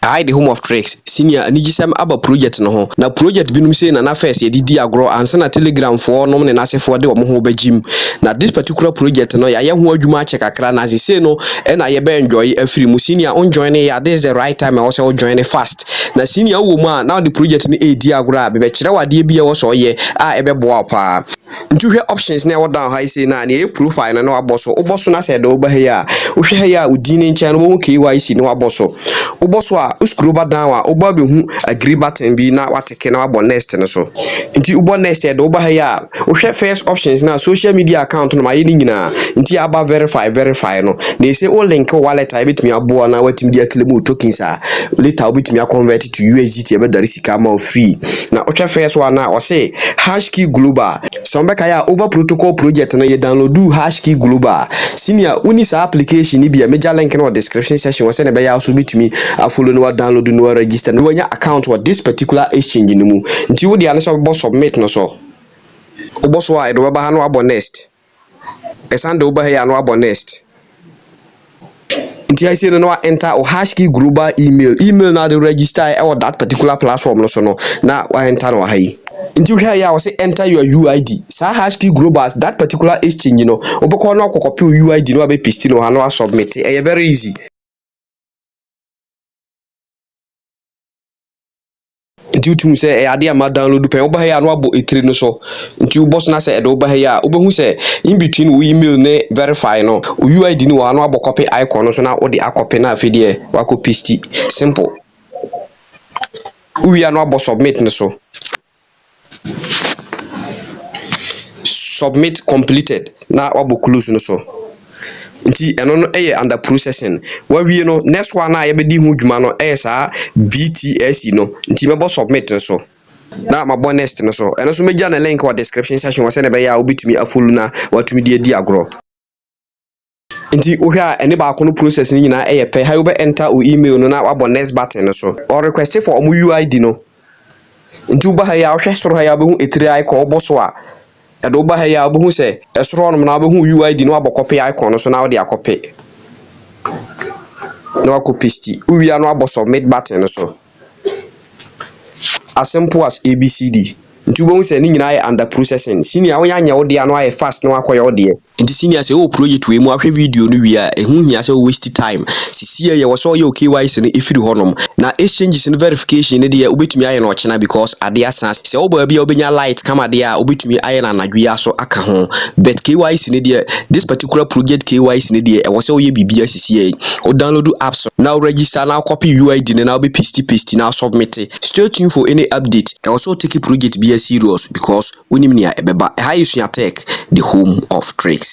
I the home of tricks senior anigisem aba project no ho na project binum say na first ye didi agro ansa na telegram for nom ne nasefo de omo ho bagim na this particular project no ya ho adwuma ache kakra na say no e na ye be enjoy afiri mu senior on join ya this is the right time also join fast na senior wo mu a now the project ni edi agro a be kire wade bia wo so ye a ebe boa pa ntuhwe options na wo down high say na e profile na waboso oboso na say de obahe ya wohwe he ya udini nche no wo KYC na waboso oboso a scroll ba down a oba be hu agree button bi na wateke na wabo next no so nti ubo next de obahe ya wohwe first options na social media account no ma ye ni nyina nti aba verify no na say o link wallet a betimi abo na watimi dia claim tokens a later betimi convert to USDT e be dari sika ma free na wohwe first one na o say Haskey global sombeka ya over protocol project na ye download Haskey global senior uni sa application ni bia major link no description section wose na be ya so bitumi follow no download no register no wanya account with this particular exchange ni mu nti wo dia na so bo submit no so obo so a do ba ha no abo next esande oba he ya no abo next nti I say no enter o Haskey global email na the register or that particular platform no so no na wa enter no ha yi nti hwe ya wo say enter your UID sa Haskey global that particular exchange no oboko no akokopy UID no abe paste no ha no submit e very easy nti utum say e ade ama download pen oba ya no abo etire no so nti ubos na say e do oba ya obehu say in between we email ne verify no UID no wa no abo copy icon no so na o de akopy na afedie wa ko paste simple we ya no abo submit no so submit completed na wabo close no so nti eno no under processing wa wie no next one na ye be di hu dwuma no sa BTSE no nti mebo submit no so na mabo next no so eno so meja na link wa description section wa se na be ya obitumi afolu na watumi di agro nti ohwe a ene ba kono process ni nyina pe ha be enter o email no na wabo next button no so or request for omu UID no nti uba ha ya ohwe soro ha ya be hu etire icon oboso a edo ba ha ya obo se esoro no na be hu UID no abo copy icon no so na wo de akopy no akopiste uwi ya no abo submit button no so as simple as ABCD nti ubo se ni nyina under processing senior wo nya wo de ano aye fast no akoye wo de nti senior se o project we mu ahwe video no wi a ehu hia se waste time sisi ye wo so ye KYC no ifiri honom na exchanges no verification ne de obetumi aye no ochena because ade asa se wo ba bia obenya light kama de a obetumi aye na anadwe aso aka ho but KYC ne de this particular project KYC ne de e wo se wo ye bibia sisi ye o download apps now register now copy UID ne now be paste now submit stay tuned for any update e also take project be serious because unim nia ebeba high tech the home of tricks.